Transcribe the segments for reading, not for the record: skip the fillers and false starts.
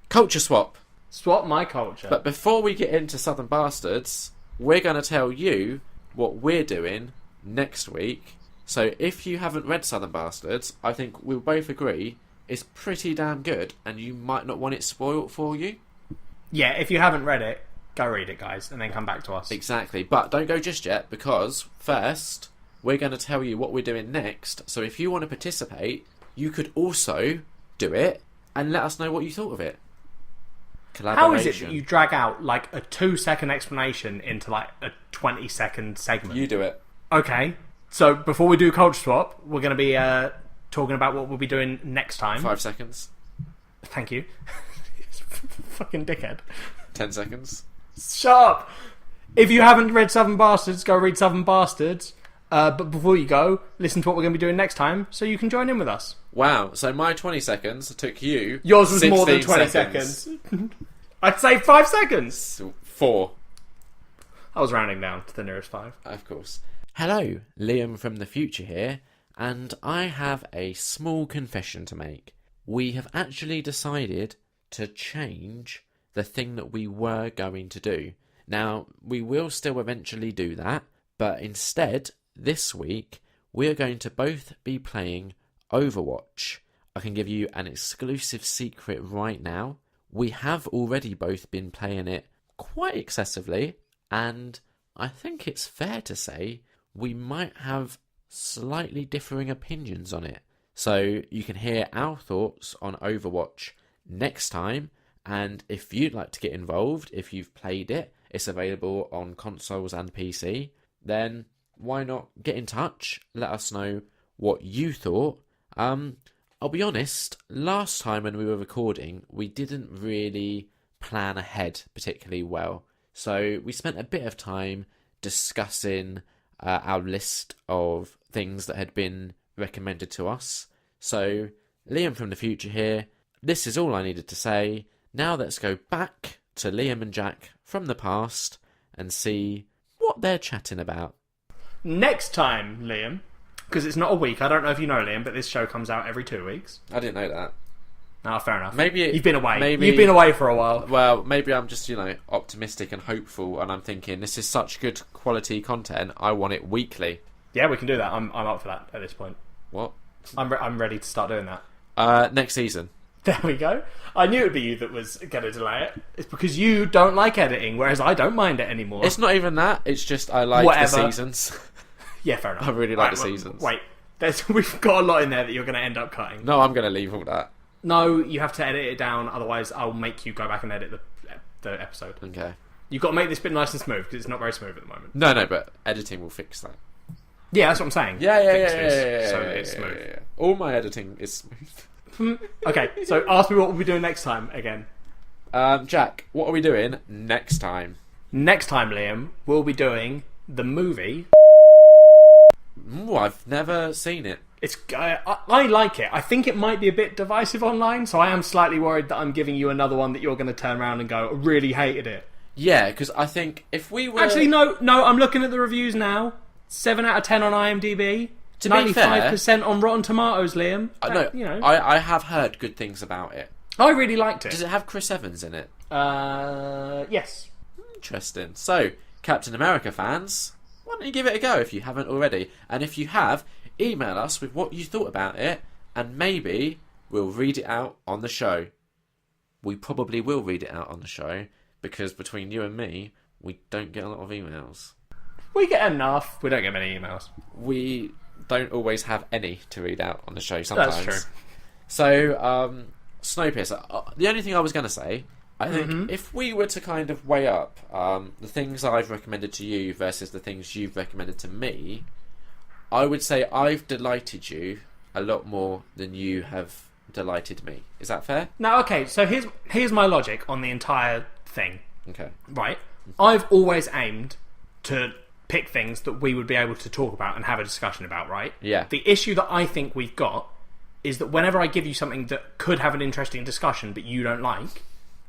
Culture swap. Swap my culture. But before we get into Southern Bastards, we're going to tell you what we're doing next week. So if you haven't read Southern Bastards, I think we'll both agree it's pretty damn good, and you might not want it spoiled for you. Yeah, if you haven't read it, go read it, guys, and then come back to us. Exactly, but don't go just yet, because first, we're going to tell you what we're doing next. So if you want to participate, you could also do it, and let us know what you thought of it. How is it that you drag out like a 2-second explanation into like a 20-second segment? You do it. Okay, so before we do culture swap, we're going to be talking about what we'll be doing next time. 5 seconds. Thank you. Fucking dickhead. 10 seconds. Shut up! If you haven't read Southern Bastards, go read Southern Bastards. But before you go, listen to what we're going to be doing next time, so you can join in with us. Wow, so my 20 seconds took you... Yours was more than 20 seconds. I'd say 5 seconds. 4. I was rounding down to the nearest 5. Of course. Hello, Liam from the future here, and I have a small confession to make. We have actually decided to change the thing that we were going to do. Now, we will still eventually do that, but instead, this week, we are going to both be playing Overwatch. I can give you an exclusive secret right now. We have already both been playing it quite excessively, and I think it's fair to say we might have slightly differing opinions on it. So you can hear our thoughts on Overwatch next time, and if you'd like to get involved, if you've played it, it's available on consoles and PC, then why not get in touch, let us know what you thought. I'll be honest, last time when we were recording, we didn't really plan ahead particularly well. So we spent a bit of time discussing our list of things that had been recommended to us. So, Liam from the future here, this is all I needed to say. Now let's go back to Liam and Jack from the past and see what they're chatting about. Next time, Liam, because it's not a week. I don't know if you know, Liam, but this show comes out every 2 weeks. I didn't know that. Oh, fair enough. Maybe you've been away. You've been away for a while. Well, maybe I'm just, optimistic and hopeful, and I'm thinking this is such good quality content. I want it weekly. Yeah, we can do that. I'm up for that at this point. What? I'm ready to start doing that. Next season. There we go. I knew it'd be you that was going to delay it. It's because you don't like editing, whereas I don't mind it anymore. It's not even that. It's just I like the seasons. Yeah, fair enough. I really like the seasons. Wait, we've got a lot in there that you're going to end up cutting. No, I'm going to leave all that. No, you have to edit it down, otherwise I'll make you go back and edit the episode. Okay. You've got to make this bit nice and smooth, because it's not very smooth at the moment. No, but editing will fix that. Yeah, that's what I'm saying. Yeah. So it's smooth. Yeah. All my editing is smooth. Okay, so ask me what we'll be doing next time again. Jack, what are we doing next time? Next time, Liam, we'll be doing the movie... Ooh, I've never seen it. I like it. I think it might be a bit divisive online, so I am slightly worried that I'm giving you another one that you're going to turn around and go, I really hated it. Yeah, because I think if we were... Actually, no, I'm looking at the reviews now. 7 out of 10 on IMDb. To be fair, 95% on Rotten Tomatoes, Liam. I have heard good things about it. I really liked it. Does it have Chris Evans in it? Yes. Interesting. So, Captain America fans, why don't you give it a go if you haven't already? And if you have, email us with what you thought about it, and maybe we'll read it out on the show. We probably will read it out on the show, because between you and me, we don't get a lot of emails. We get enough. We don't get many emails. We don't always have any to read out on the show sometimes. That's true. So, Snowpiercer, the only thing I was going to say, I think if we were to kind of weigh up the things I've recommended to you versus the things you've recommended to me, I would say I've delighted you a lot more than you have delighted me. Is that fair? No, okay, so here's my logic on the entire thing. Okay. Right? I've always aimed to pick things that we would be able to talk about and have a discussion about, right? Yeah. The issue that I think we've got is that whenever I give you something that could have an interesting discussion but you don't like,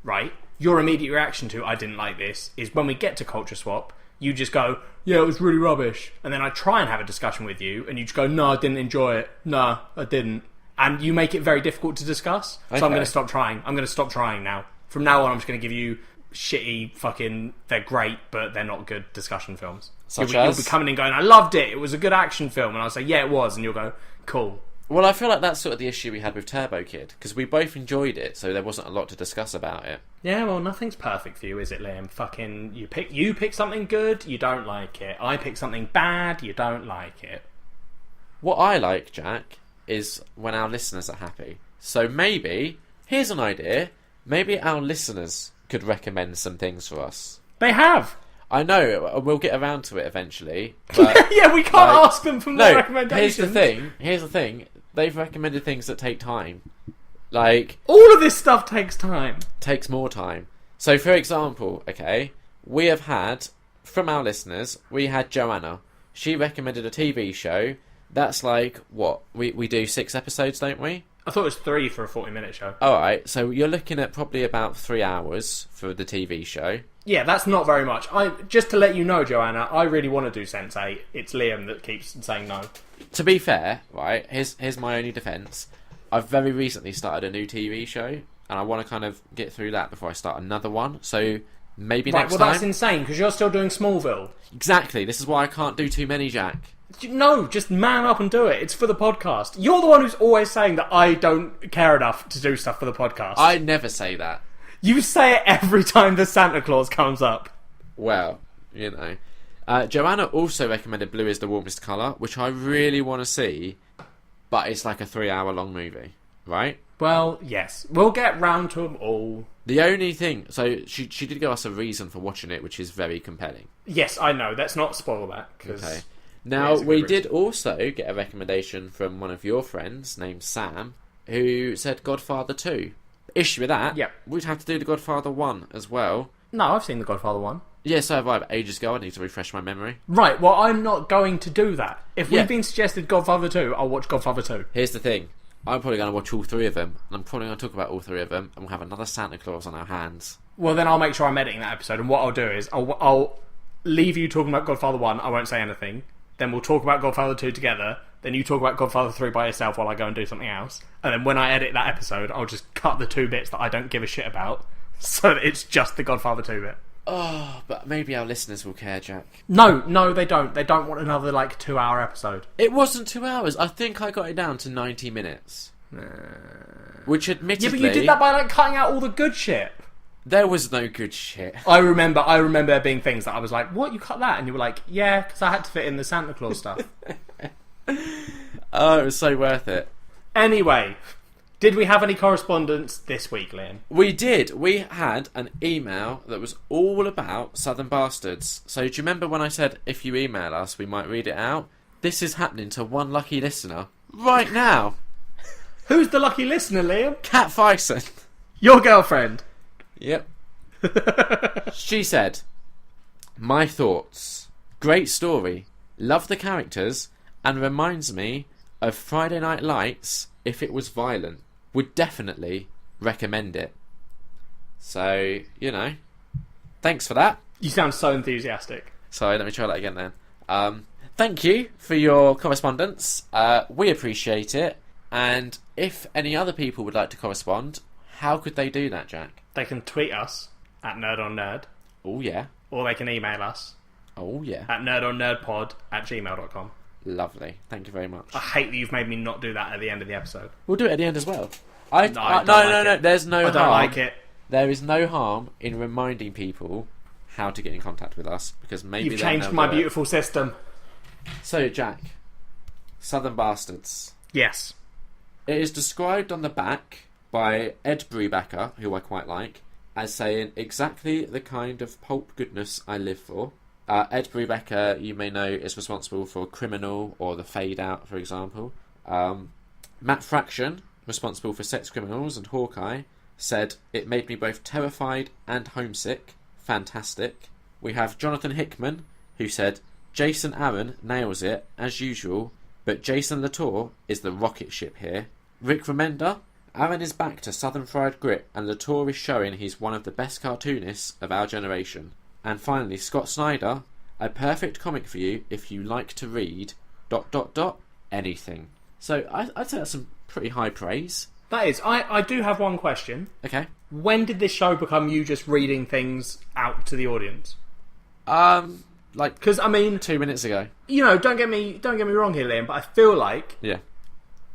right, your immediate reaction to, I didn't like this, is when we get to Culture Swap, you just go, yeah, it was really rubbish. And then I try and have a discussion with you, and you just go, no, I didn't enjoy it. No, I didn't. and you make it very difficult to discuss. So I'm Okay. going to stop trying. I'm going to stop trying now. From now on, I'm just going to give you shitty fucking, they're great, but they're not good discussion films. Such You'll as? be coming in going, I loved it. It was a good action film. And I'll say, yeah, it was. And you'll go, cool. Well, I feel like that's sort of the issue we had with Turbo Kid, because we both enjoyed it, so there wasn't a lot to discuss about it. Yeah, well, nothing's perfect for you, is it, Liam? Fucking, you pick something good, you don't like it. I pick something bad, you don't like it. What I like, Jack, is when our listeners are happy. So maybe, here's an idea, maybe our listeners could recommend some things for us. They have. I know, we'll get around to it eventually. But Yeah, we can't ask them for more recommendations. Here's the thing. They've recommended things that take time. Like, all of this stuff takes time. takes more time. So, for example, okay, we have had, from our listeners, we had Joanna. She recommended a TV show. That's like, what? We do 6 episodes, don't we? I thought it was 3 for a 40-minute show. Alright, so you're looking at probably about 3 hours for the TV show. Yeah, that's not very much. Just to let you know, Joanna, I really want to do Sense8. It's Liam that keeps saying no. To be fair, right, here's my only defence. I've very recently started a new TV show, and I want to kind of get through that before I start another one. So maybe next time. That's insane, because you're still doing Smallville. Exactly. This is why I can't do too many, Jack. No, just man up and do it. It's for the podcast. You're the one who's always saying that I don't care enough to do stuff for the podcast. I never say that. You say it every time the Santa Claus comes up. Well, you know. Joanna also recommended Blue is the Warmest Colour, which I really want to see, but it's like a 3-hour long movie, right? Well, yes. We'll get round to them all. The only thing... So, she did give us a reason for watching it, which is very compelling. Yes, I know. Let's not spoil that. Okay. Now, we did also get a recommendation from one of your friends named Sam, who said Godfather 2. Issue with that, Yep. we'd have to do the Godfather 1 as well. No, I've seen The Godfather 1. Yeah, so have I, but ages ago. I need to refresh my memory. Right, well, I'm not going to do that. If Yeah. we've been suggested Godfather 2, I'll watch Godfather 2. Here's the thing. I'm probably going to watch all 3 of them, and I'm probably going to talk about all 3 of them, and we'll have another Santa Claus on our hands. Well, then I'll make sure I'm editing that episode, and what I'll do is I'll leave you talking about Godfather 1, I won't say anything. Then we'll talk about Godfather 2 together. Then you talk about Godfather 3 by yourself while I go and do something else. And then when I edit that episode, I'll just cut the 2 bits that I don't give a shit about, so that it's just the Godfather 2 bit. Oh, but maybe our listeners will care, Jack. No, they don't. They don't want another, 2-hour episode. It wasn't 2 hours. I think I got it down to 90 minutes. Which Yeah, admittedly... but you did that by, cutting out all the good shit. There was no good shit. I remember there being things that I was like, what, you cut that? And you were like, yeah, because I had to fit in the Santa Claus stuff. Oh, it was so worth it. Anyway, did we have any correspondence this week, Liam? We did. We had an email that was all about Southern Bastards. So do you remember when I said if you email us, we might read it out? This is happening to one lucky listener right now. Who's the lucky listener, Liam? Kat Fyson. Your girlfriend. Yep. She said, my thoughts. Great story. Love the characters and reminds me of Friday Night Lights if it was violent. Would definitely recommend it. So, you know, thanks for that. You sound so enthusiastic. Sorry, let me try that again then. Thank you for your correspondence. We appreciate it. And if any other people would like to correspond, how could they do that, Jack? They can tweet us at nerdonnerd, Oh, yeah. or they can email us Oh, yeah. at nerdonnerdpod@gmail.com. Lovely. Thank you very much. I hate that you've made me not do that at the end of the episode. We'll do it at the end as well. I don't like No. it. There's no harm. I don't like it. There is no harm in reminding people how to get in contact with us, because maybe You've changed my beautiful system. So, Jack, Southern Bastards. Yes. It is described on the back by Ed Brubaker, who I quite like, as saying exactly the kind of pulp goodness I live for. Ed Brubaker, you may know, is responsible for Criminal or The Fade Out, for example. Matt Fraction, responsible for Sex Criminals and Hawkeye, said, it made me both terrified and homesick. Fantastic. We have Jonathan Hickman, who said, Jason Aaron nails it, as usual, but Jason Latour is the rocket ship here. Rick Remender, Aaron is back to Southern Fried Grit, and Latour is showing he's one of the best cartoonists of our generation. And finally, Scott Snyder, a perfect comic for you if you like to read... anything. So I'd say that's some pretty high praise. That is. I do have one question. Okay. When did this show become you just reading things out to the audience? Like, Because I mean, 2 minutes ago. you know, don't get me wrong here, Liam, but I feel like Yeah.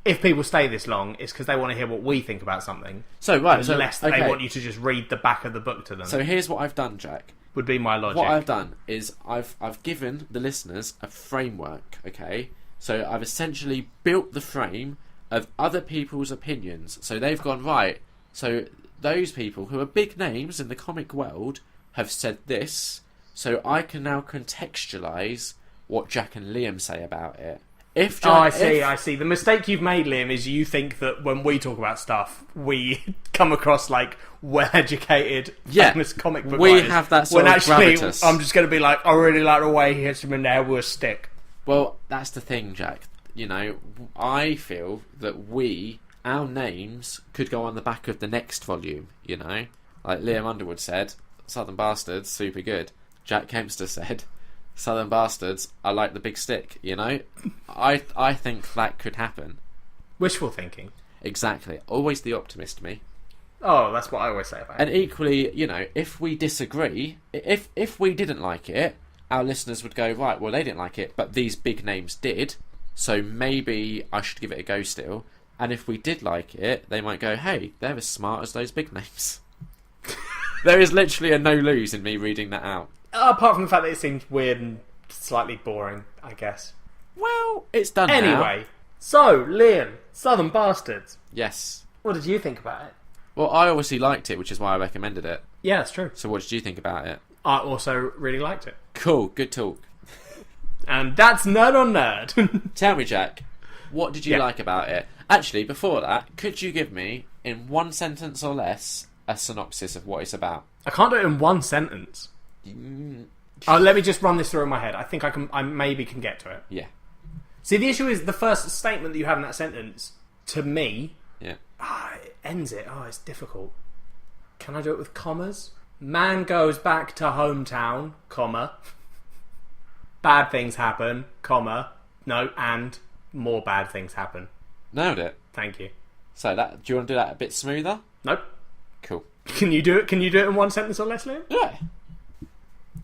if people stay this long, it's because they want to hear what we think about something. So right, Unless they want you to just read the back of the book to them. So here's what I've done, Jack. Would be my logic. What I've done is I've given the listeners a framework, okay? So I've essentially built the frame of other people's opinions. So they've gone, right, so those people who are big names in the comic world have said this, so I can now contextualise what Jack and Liam say about it. I see. The mistake you've made, Liam, is you think that when we talk about stuff, we come across like well-educated, famous comic book we writers. have that sort when of actually, gravitas. I'm just going to be like, I really like the way he hits him in there with a stick. Well, that's the thing, Jack. You know, I feel that our names could go on the back of the next volume, you know? Like Liam Underwood said, Southern Bastards, super good. Jack Kempster said, Southern Bastards, I like the big stick, you know? I think that could happen. Wishful thinking. Exactly. Always the optimist, me. Oh, that's what I always say about it. And equally, you know, if we disagree, if we didn't like it, our listeners would go, right, well, they didn't like it, but these big names did, so maybe I should give it a go still. And if we did like it, they might go, hey, they're as smart as those big names. There is literally a no-lose in me reading that out. Apart from the fact that it seems weird and slightly boring, I guess. Well, it's done now. Anyway, so, Liam, Southern Bastards. Yes. What did you think about it? Well, I obviously liked it, which is why I recommended it. Yeah, that's true. So what did you think about it? I also really liked it. Cool, good talk. And that's Nerd on Nerd. Tell me, Jack, what did you Yeah. like about it? Actually, before that, could you give me, in one sentence or less, a synopsis of what it's about? I can't do it in one sentence. Let me just run this through in my head. I think I maybe can get to it. Yeah. See, the issue is the first statement that you have in that sentence, to me, Yeah. it ends it. Oh, it's difficult. Can I do it with commas? Man goes back to hometown, comma. Bad things happen, comma. No, and more bad things happen. Nailed it. Thank you. So do you want to do that a bit smoother? Nope. Cool. Can you do it? Can you do it in one sentence or less, Liam? Yeah.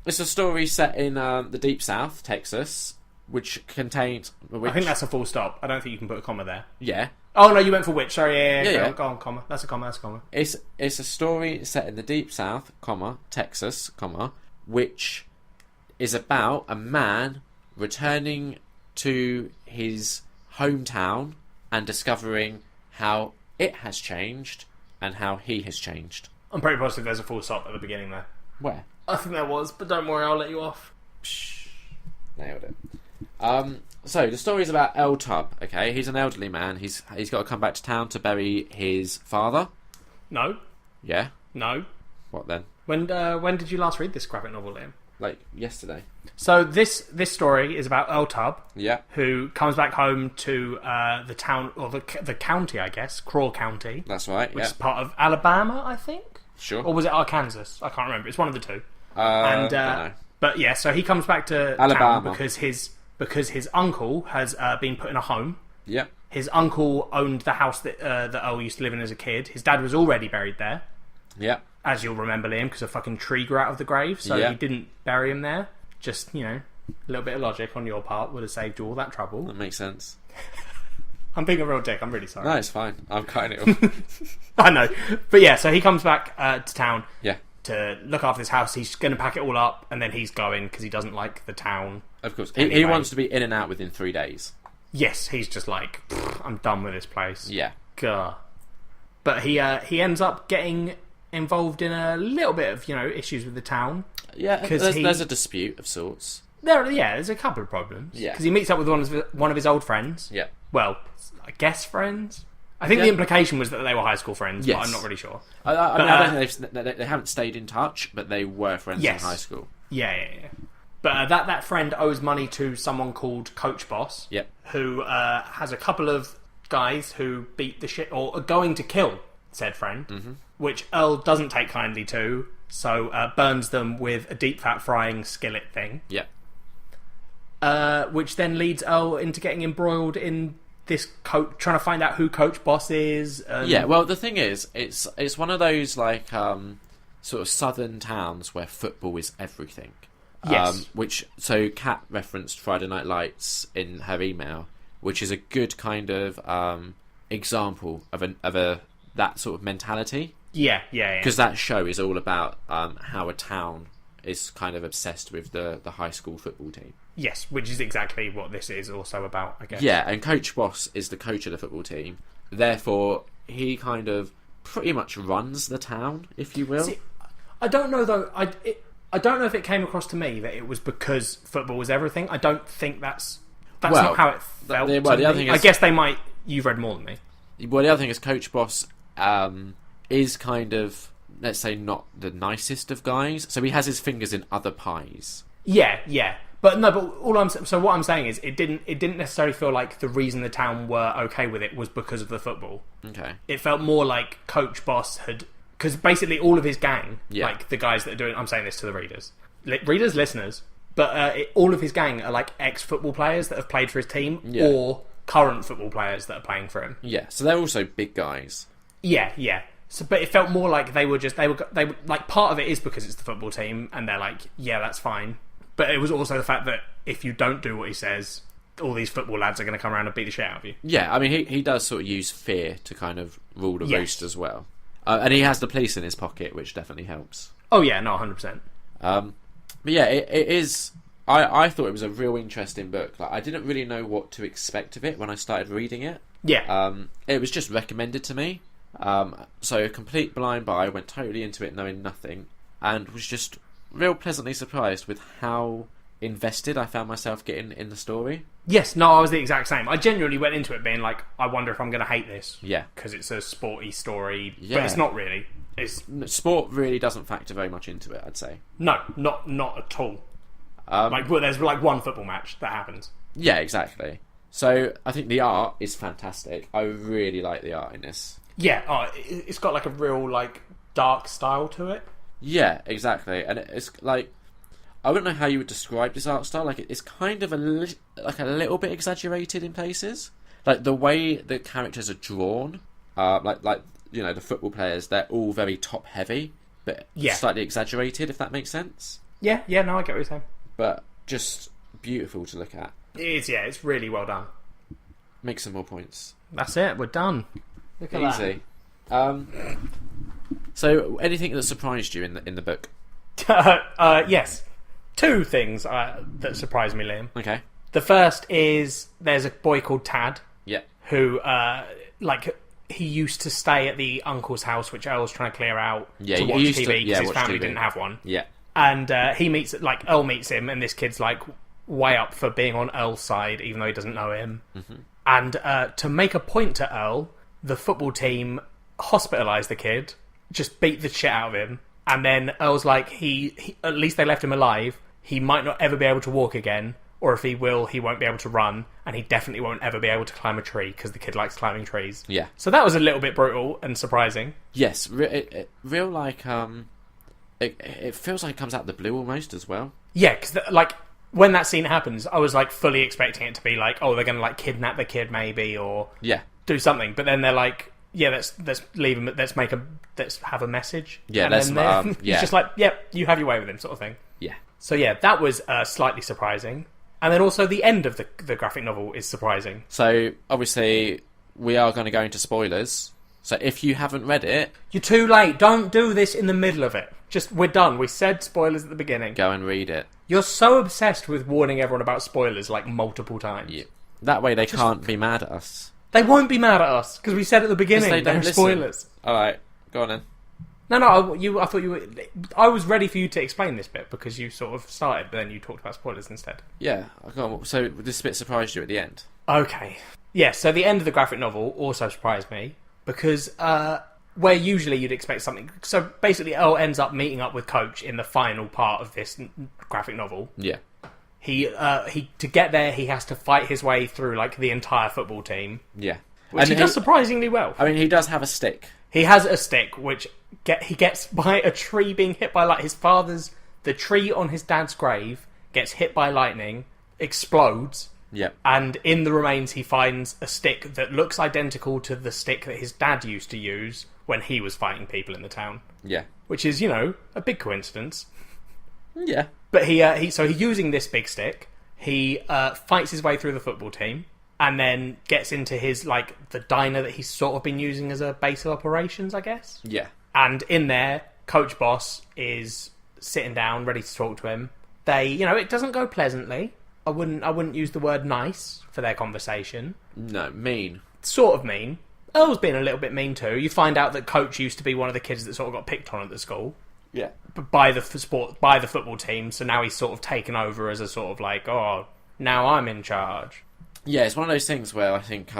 It's a story set in the Deep South, Texas, which contains... I think that's a full stop. I don't think you can put a comma there. Yeah. Oh, no, you went for which. Sorry, Yeah. Go on, comma. That's a comma, It's a story set in the Deep South, comma, Texas, comma, which is about a man returning to his hometown and discovering how it has changed and how he has changed. I'm pretty positive there's a full stop at the beginning there. Where? I think there was, but don't worry, I'll let you off. Psh, nailed it. So the story is about El Tub. Okay, he's an elderly man. He's got to come back to town to bury his father. No. Yeah. No. What then? When did you last read this graphic novel, Liam? Like yesterday. So this story is about El Tub, Yeah. who comes back home to the town, or the county, I guess, Craw County, That's right. which Yeah. is part of Alabama, I think? Sure. Or was it Arkansas? I can't remember. It's one of the two. Don't know. But yeah, so he comes back to Alabama. town because his uncle has been put in a home. Yeah. His uncle owned the house that Earl used to live in as a kid. His dad was already buried there, Yeah. as you'll remember, Liam, because a fucking tree grew out of the grave, so Yeah. he didn't bury him there. Just, you know, a little bit of logic on your part would have saved you all that trouble. That makes sense. I'm being a real dick, I'm really sorry. No, it's fine. I'm cutting it off. I know. But yeah, so he comes back to town Yeah. to look after this house. He's going to pack it all up, and then he's going because he doesn't like the town. Of course. Anyway. He wants to be in and out within 3 days. Yes, he's just like, I'm done with this place. Yeah. Gah. But he ends up getting involved in a little bit of, you know, issues with the town. Yeah, 'Cause there's a dispute of sorts. There's a couple of problems. Yeah. Because he meets up with one of his old friends. Yeah. Well, I guess friends. I think Yeah. the implication was that they were high school friends, Yes. but I'm not really sure. I But, mean, I don't think they haven't stayed in touch, but they were friends Yes. in high school. Yeah. But that friend owes money to someone called Coach Boss. Yep. Who has a couple of guys who beat the shit, or are going to kill said friend, which Earl doesn't take kindly to, so burns them with a deep fat frying skillet thing. Yeah. Which then leads Earl into getting embroiled in this coach, trying to find out who Coach Boss is. Yeah, well, the thing is, it's one of those like sort of southern towns where football is everything. Yes. So Kat referenced Friday Night Lights in her email, which is a good kind of example of that sort of mentality. Yeah. Because that show is all about how a town is kind of obsessed with the high school football team. Yes, which is exactly what this is also about, I guess. Yeah, and Coach Boss is the coach of the football team. Therefore, he kind of pretty much runs the town, if you will. See, I don't know, though. I don't know if it came across to me that it was because football was everything. I don't think that's not how it felt to the other me. thing is, I guess they might... You've read more than me. Well, the other thing is Coach Boss is kind of, let's say, not the nicest of guys. So he has his fingers in other pies. Yeah. But what I'm saying is it didn't necessarily feel like the reason the town were okay with it was because of the football. Okay. It felt more like Coach Boss had... Because basically all of his gang, Yeah. like the guys that are doing... I'm saying this to the readers. Listeners. But all of his gang are like ex-football players that have played for his team or current football players that are playing for him. Yeah, so they're also big guys. Yeah. So, but it felt more like they were like, part of it is because it's the football team and they're like, yeah, that's fine. But it was also the fact that if you don't do what he says, all these football lads are going to come around and beat the shit out of you. Yeah, I mean, he does sort of use fear to kind of rule the Yes. roost as well. And he has the police in his pocket, which definitely helps. Oh, yeah, no, 100%. But yeah, it is... I thought it was a real interesting book. Like, I didn't really know what to expect of it when I started reading it. Yeah. It was just recommended to me. So a complete blind buy, went totally into it knowing nothing, and was just real pleasantly surprised with how invested I found myself getting in the story. Yes, no, I was the exact same. I genuinely went into it being like, I wonder if I'm going to hate this. Yeah. Because it's a sporty story, Yeah. but it's not really. It's Sport really doesn't factor very much into it, I'd say. No, not at all. There's like one football match that happens. Yeah, exactly. So I think the art is fantastic. I really like the art in this. Yeah, it's got like a real like dark style to it. Yeah, exactly. And it's like, I wouldn't know how you would describe this art style. Like, it's kind of a little bit exaggerated in places. Like the way the characters are drawn, like you know, the football players, they're all very top heavy, but slightly exaggerated, if that makes sense. Yeah, no, I get what you're saying. But just beautiful to look at. It is, yeah, it's really well done. Make some more points. That's it, we're done. Look at Easy. So, anything that surprised you in the book? Yes. Two things that surprised me, Liam. Okay. The first is there's a boy called Tad. Yeah. Who, he used to stay at the uncle's house, which Earl's trying to clear out to watch TV because his family didn't have one. Yeah. And Earl meets him, and this kid's like way up for being on Earl's side, even though he doesn't know him. Mm-hmm. And to make a point to Earl, the football team hospitalised the kid, just beat the shit out of him, and then Earl's like, he at least they left him alive. He might not ever be able to walk again, or if he will, he won't be able to run, and he definitely won't ever be able to climb a tree because the kid likes climbing trees. Yeah. So that was a little bit brutal and surprising. Yes, it feels like it comes out of the blue almost as well. Yeah, because when that scene happens, I was like fully expecting it to be like, oh, they're going to like kidnap the kid maybe, or do something. But then they're like, yeah, let's leave him. Let's have a message. Yeah, and it's just like, yep, you have your way with him, sort of thing. Yeah. So yeah, that was slightly surprising. And then also the end of the graphic novel is surprising. So obviously we are going to go into spoilers. So if you haven't read it, you're too late. Don't do this in the middle of it. We're done. We said spoilers at the beginning. Go and read it. You're so obsessed with warning everyone about spoilers like multiple times. Yeah. That way they can't be mad at us. They won't be mad at us because we said at the beginning they don't listen. Spoilers. All right, go on then. No, I thought you were... I was ready for you to explain this bit because you sort of started, but then you talked about spoilers instead. Yeah, go on. So this bit surprised you at the end? Okay. Yeah, so the end of the graphic novel also surprised me because where usually you'd expect something... So basically Earl ends up meeting up with Coach in the final part of this graphic novel. Yeah. He to get there, he has to fight his way through like the entire football team. Yeah. Which he does surprisingly well. I mean, he does have a stick. He has a stick, which he gets by a tree being hit by the tree on his dad's grave gets hit by lightning, explodes, Yep. And in the remains, he finds a stick that looks identical to the stick that his dad used to use when he was fighting people in the town. Yeah. Which is, a big coincidence. Yeah. But he's using this big stick. He fights his way through the football team, and then gets into his, the diner that he's sort of been using as a base of operations, I guess. Yeah. And in there, Coach Boss is sitting down, ready to talk to him. They, it doesn't go pleasantly. I wouldn't use the word nice for their conversation. No, mean. Sort of mean. Earl's being a little bit mean too. You find out that Coach used to be one of the kids that sort of got picked on at the school. Yeah. By the football team, so now he's sort of taken over as a sort of now I'm in charge. Yeah, it's one of those things where I think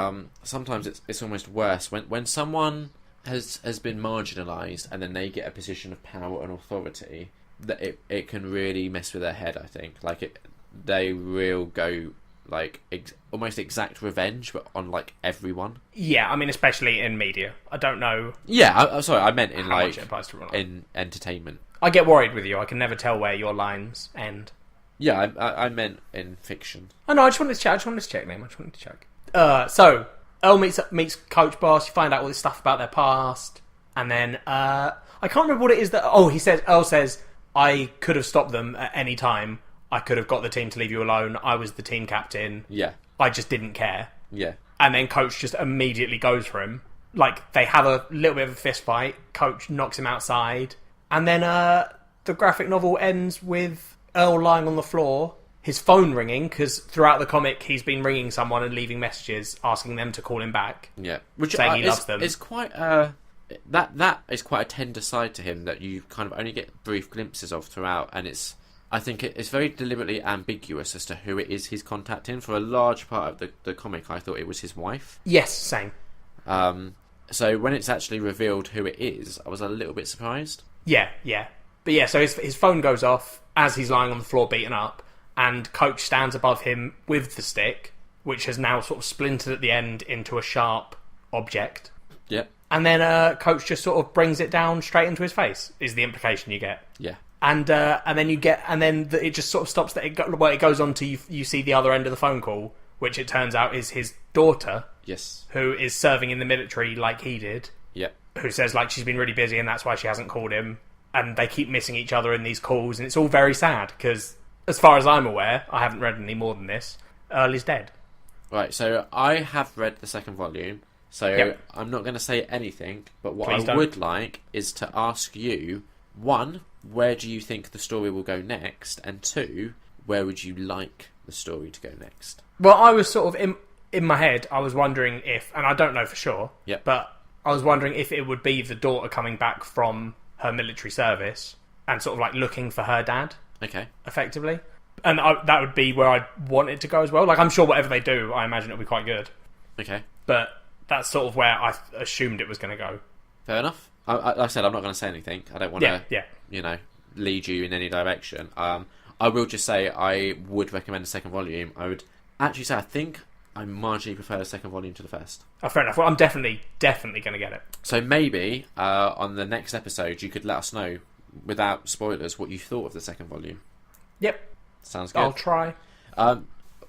sometimes it's almost worse when someone has been marginalised and then they get a position of power and authority, that it can really mess with their head. I think they will go almost exact revenge, but on everyone. Yeah, I mean, especially in media. I don't know. Yeah, I'm sorry. I meant in much it applies to real life. in entertainment. I get worried with you. I can never tell where your lines end. Yeah, I meant in fiction. Oh no, I just wanted to check. Liam. I just wanted to check. So Earl meets Coach Boss. You find out all this stuff about their past, and then I can't remember what it is that. Oh, Earl says, "I could have stopped them at any time. I could have got the team to leave you alone. I was the team captain. Yeah. I just didn't care." Yeah. And then Coach just immediately goes for him. They have a little bit of a fist fight. Coach knocks him outside. And then the graphic novel ends with Earl lying on the floor, his phone ringing, because throughout the comic he's been ringing someone and leaving messages asking them to call him back. Yeah. Which saying he loves them. It's quite that is quite a tender side to him that you kind of only get brief glimpses of throughout, and I think it's very deliberately ambiguous as to who it is he's contacting. For a large part of the comic, I thought it was his wife. Yes, same. So when it's actually revealed who it is, I was a little bit surprised. Yeah. But yeah, so his phone goes off as he's lying on the floor beaten up, and Coach stands above him with the stick, which has now sort of splintered at the end into a sharp object. Yep. And then Coach just sort of brings it down straight into his face, is the implication you get. Yeah. And then it just sort of stops. It goes on to you see the other end of the phone call, which it turns out is his daughter. Yes. Who is serving in the military like he did. Yep. Who says she's been really busy and that's why she hasn't called him. And they keep missing each other in these calls, and it's all very sad because, as far as I'm aware, I haven't read any more than this. Earl is dead. Right. So I have read the second volume. So yep. I'm not going to say anything, but what Please I don't. would like is to ask you, one, where do you think the story will go next? And two, where would you like the story to go next? Well, I was sort of in my head, I was wondering if, and I don't know for sure, yep. but I was wondering if it would be the daughter coming back from her military service and sort of looking for her dad. Okay. Effectively. And that would be where I want it to go as well. I'm sure whatever they do, I imagine it'll be quite good. Okay. But that's sort of where I assumed it was going to go. Fair enough. Like I said, I'm not going to say anything. I don't want to, lead you in any direction. I will just say I would recommend the second volume. I would actually say I think I marginally prefer the second volume to the first. Oh, fair enough. Well, I'm definitely going to get it. So maybe on the next episode you could let us know, without spoilers, what you thought of the second volume. Yep. Sounds good. I'll try.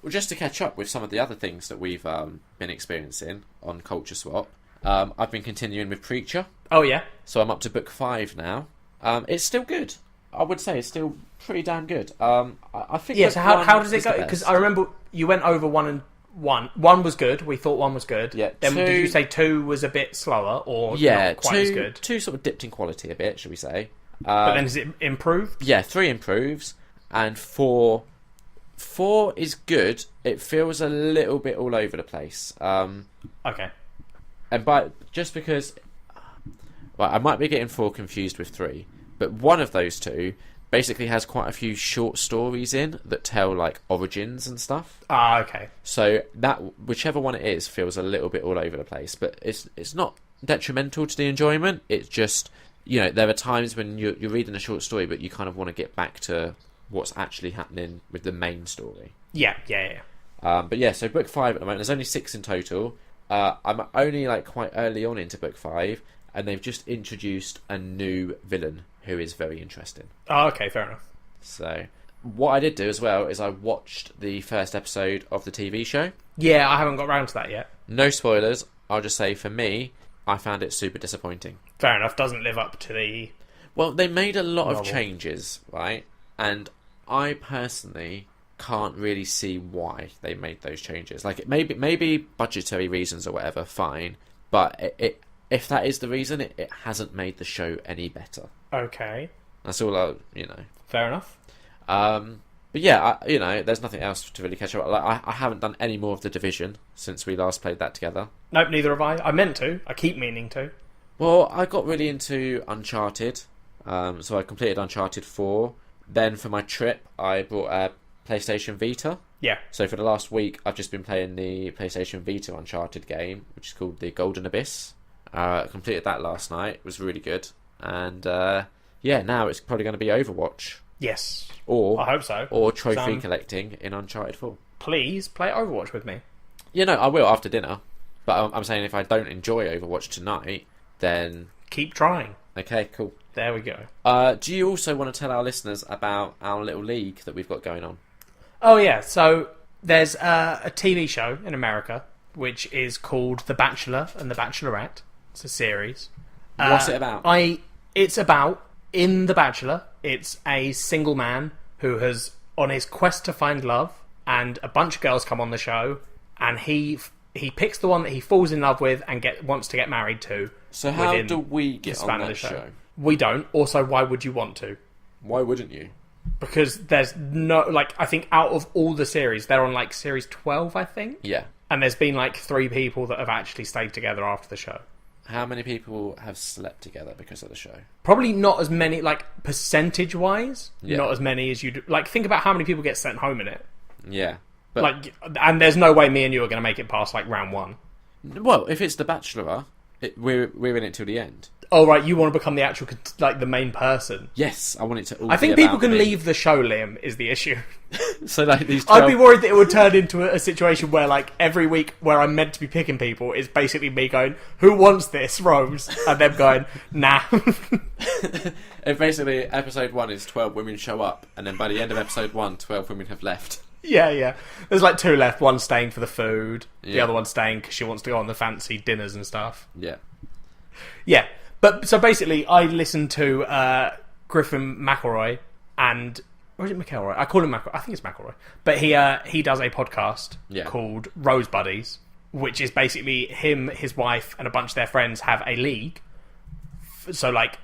Just to catch up with some of the other things that we've been experiencing on Culture Swap, I've been continuing with Preacher. Oh, yeah? So I'm up to book 5 now. It's still good. I would say it's still pretty damn good. I think. Yeah. So how does it go? Because I remember you went over 1 and 1. 1 was good. We thought 1 was good. Yeah. Then 2, did you say 2 was a bit slower or not quite 2, as good? 2 sort of dipped in quality a bit, should we say? But then has it improved? Yeah. 3 improves, and 4 is good. It feels a little bit all over the place. Okay. And just because, I might be getting 4 confused with 3, but one of those 2 basically has quite a few short stories in that tell origins and stuff. Ah, okay. So that whichever one it is feels a little bit all over the place, but it's not detrimental to the enjoyment. It's just there are times when you're reading a short story, but you kind of want to get back to what's actually happening with the main story. Yeah. But yeah, so book 5 at the moment. There's only 6 in total. I'm only quite early on into book 5, and they've just introduced a new villain who is very interesting. Oh, okay, fair enough. So what I did do as well is I watched the first episode of the TV show. Yeah, I haven't got round to that yet. No spoilers. I'll just say, for me, I found it super disappointing. Fair enough. Doesn't live up to the... Well, they made a lot novel. of changes, right? And I personally can't really see why they made those changes. Like, maybe budgetary reasons or whatever, fine. But if that is the reason, it hasn't made the show any better. Okay. That's all Fair enough. But yeah, there's nothing else to really catch up. Like, I haven't done any more of The Division since we last played that together. Nope, neither have I. I meant to. I keep meaning to. Well, I got really into Uncharted. So I completed Uncharted 4. Then for my trip, I brought a PlayStation Vita. Yeah. So for the last week, I've just been playing the PlayStation Vita Uncharted game, which is called The Golden Abyss. I completed that last night. It was really good. And now it's probably going to be Overwatch. Yes. Or I hope so. Or trophy collecting in Uncharted 4. Please play Overwatch with me. I will after dinner. But I'm saying if I don't enjoy Overwatch tonight, then... Keep trying. Okay, cool. There we go. Do you also want to tell our listeners about our little league that we've got going on? Oh, yeah. So there's a TV show in America which is called The Bachelor and The Bachelorette. It's a series. What's it about? It's about, in The Bachelor, it's a single man who has, on his quest to find love, and a bunch of girls come on the show, and he picks the one that he falls in love with and wants to get married to. So how do we get on that show? We don't. Also, why would you want to? Why wouldn't you? Because there's no... I think out of all the series, they're on, series 12, I think? Yeah. And there's been, 3 people that have actually stayed together after the show. How many people have slept together because of the show? Probably not as many, percentage-wise. Yeah. Not as many as you do. Think about how many people get sent home in it. Yeah. But... and there's no way me and you are going to make it past, round 1. Well, if it's The Bachelor, we're in it till the end. Oh, right, you want to become the actual, the main person. Yes, I want it to all I think be people about can me. leave the show, Liam, is the issue. So, these 12... I'd be worried that it would turn into a situation where, every week where I'm meant to be picking people is basically me going, who wants this, Rose? And them going, nah. If basically episode 1 is 12 women show up, and then by the end of episode 1, 12 women have left. Yeah. There's 2 left. One staying for the food. The Yeah. other one staying because she wants to go on the fancy dinners and stuff. Yeah. Yeah. But, so basically, I listened to Griffin McElroy and... Or is it McElroy? I call him McElroy. I think it's McElroy. But he does a podcast called Rose Buddies, which is basically him, his wife, and a bunch of their friends have a league. So, like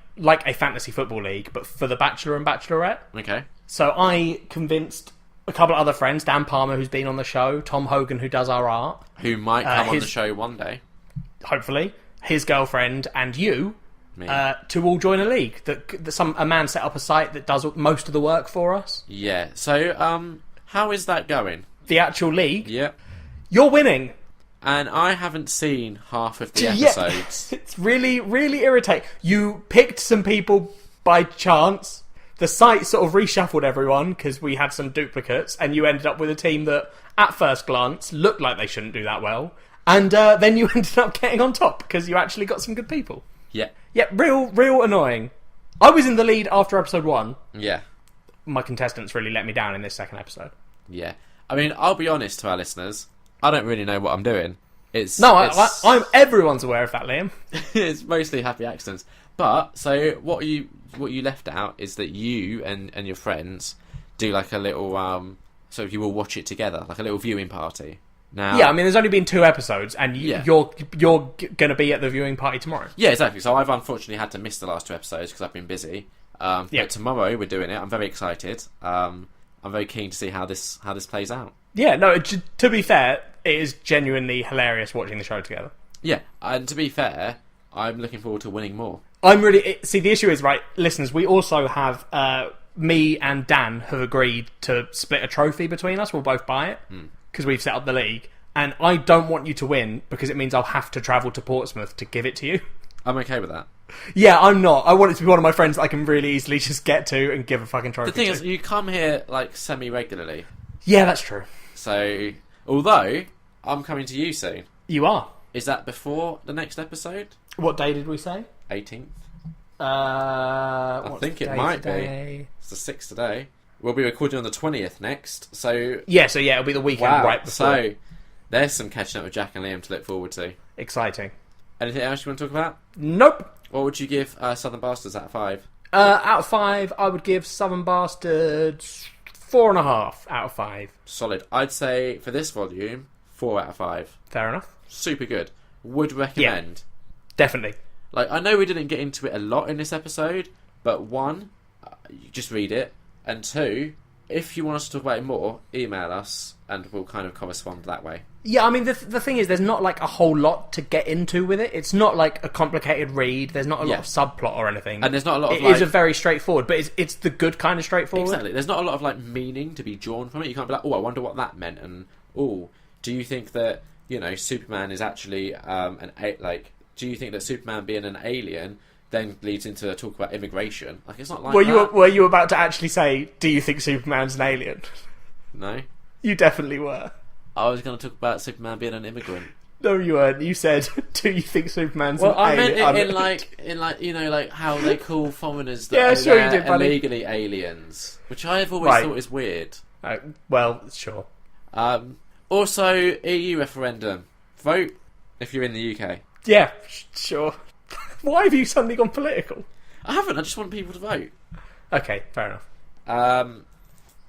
a fantasy football league, but for the Bachelor and Bachelorette. Okay. So I convinced a couple of other friends, Dan Palmer, who's been on the show, Tom Hogan, who does our art. Who might come on the show one day. Hopefully. His girlfriend and you... Me. To all join a league. A man set up a site that does most of the work for us. Yeah. So, how is that going? The actual league. Yeah. You're winning. And I haven't seen half of the episodes. It's really, really irritating. You picked some people by chance. The site sort of reshuffled everyone because we had some duplicates, and you ended up with a team that, at first glance, looked like they shouldn't do that well. And then you ended up getting on top because you actually got some good people. Yeah. Yeah, real annoying. I was in the lead after episode 1. Yeah. My contestants really let me down in this second episode. Yeah. I mean, I'll be honest to our listeners. I don't really know what I'm doing. I'm everyone's aware of that, Liam. It's mostly happy accidents. But so what you left out is that you and your friends do a little so you will watch it together, like a little viewing party. Now, Yeah, I mean, there's only been 2 episodes, and you're going to be at the viewing party tomorrow. Yeah, exactly. So I've unfortunately had to miss the last 2 episodes because I've been busy. But tomorrow we're doing it. I'm very excited. I'm very keen to see how this plays out. Yeah, no, to be fair, it is genuinely hilarious watching the show together. Yeah, and to be fair, I'm looking forward to winning more. See, the issue is, right, listeners, we also have, me and Dan have agreed to split a trophy between us. We'll both buy it, because we've set up the league. And I don't want you to win, because it means I'll have to travel to Portsmouth to give it to you. I'm okay with that. Yeah, I'm not. I want it to be one of my friends that I can really easily just get to and give a fucking trophy The thing to. is, you come here, semi-regularly. Yeah, that's true. So, although, I'm coming to you soon. You are. Is that before the next episode? What day did we say? 18th. I think it might be. It's the 6th today. we'll be recording on the 20th next. So it'll be the weekend right before. So there's some catching up with Jack and Liam to look forward to. Exciting. Anything else you want to talk about? Nope. What would you give Southern Bastards out of 5? Out of 5, I would give Southern Bastards 4.5 out of 5. Solid. I'd say for this volume, 4 out of 5. Fair enough. Super good. Would recommend. Yeah, definitely. Like, I know we didn't get into it a lot in this episode, but 1, you just read it, and 2, if you want us to talk about it more, email us, and we'll kind of correspond that way. Yeah, I mean, the thing is, there's not, like, a whole lot to get into with it. It's not, like, a complicated read. There's not a lot of subplot or anything. And there's not a lot of, It is a very straightforward, but it's the good kind of straightforward. Exactly. There's not a lot of, like, meaning to be drawn from it. You can't be like, oh, I wonder what that meant, and, oh, do you think that, you know, Superman is actually, do you think that Superman being an alien then leads into a talk about immigration? Like, it's not like that. Were you about to actually say, do you think Superman's an alien? No. You definitely were. I was going to talk about Superman being an immigrant. No, you weren't. You said, do you think Superman's an alien? Well, I meant it in like you know, like how they call foreigners that you did, buddy. illegally aliens, which I've always thought is weird. Well, sure. Also, EU referendum. Vote if you're in the UK. Yeah, sure. Why have you suddenly gone political? I haven't. I just want people to vote. Okay, fair enough.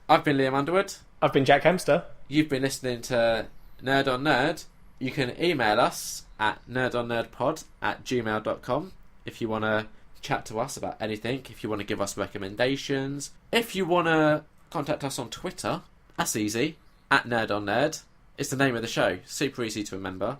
I've been Liam Underwood. I've been Jack Hemster. You've been listening to Nerd on Nerd. You can email us at nerdonnerdpod@gmail.com if you want to chat to us about anything, if you want to give us recommendations, if you want to contact us on Twitter. That's easy. At Nerd on Nerd. It's the name of the show. Super easy to remember.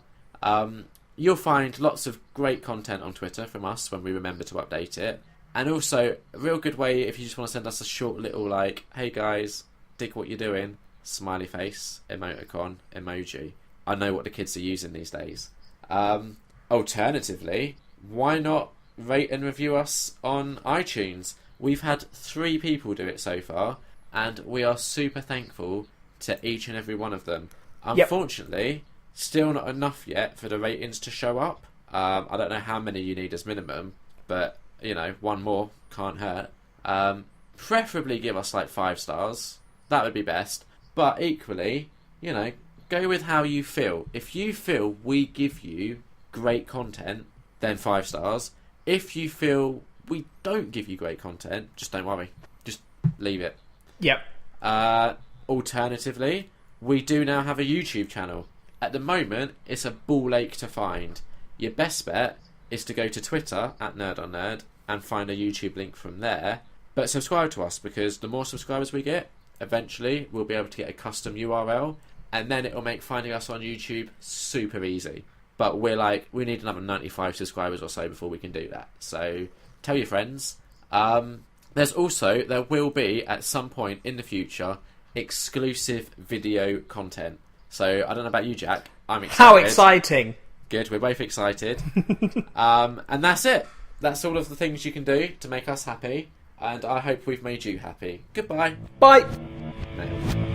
You'll find lots of great content on Twitter from us when we remember to update it. And also, a real good way if you just want to send us a short little, like, hey guys, dig what you're doing, smiley face, emoticon, emoji. I know what the kids are using these days. Alternatively, why not rate and review us on iTunes? We've had 3 people do it so far, and we are super thankful to each and every one of them. Unfortunately, still not enough yet for the ratings to show up. I don't know how many you need as minimum, but, you know, 1 more can't hurt. Preferably give us, like, 5 stars. That would be best. But equally, you know, go with how you feel. If you feel we give you great content, then 5 stars. If you feel we don't give you great content, just don't worry. Just leave it. Yep. Alternatively, we do now have a YouTube channel. At the moment, it's a ball ache to find. Your best bet is to go to Twitter at NerdOnNerd and find a YouTube link from there. But subscribe to us, because the more subscribers we get, eventually we'll be able to get a custom URL, and then it'll make finding us on YouTube super easy. But we need another 95 subscribers or so before we can do that. So tell your friends. There will be at some point in the future exclusive video content. So I don't know about you, Jack. I'm excited. How exciting! Good, we're both excited. And that's it. That's all of the things you can do to make us happy. And I hope we've made you happy. Goodbye. Bye! No.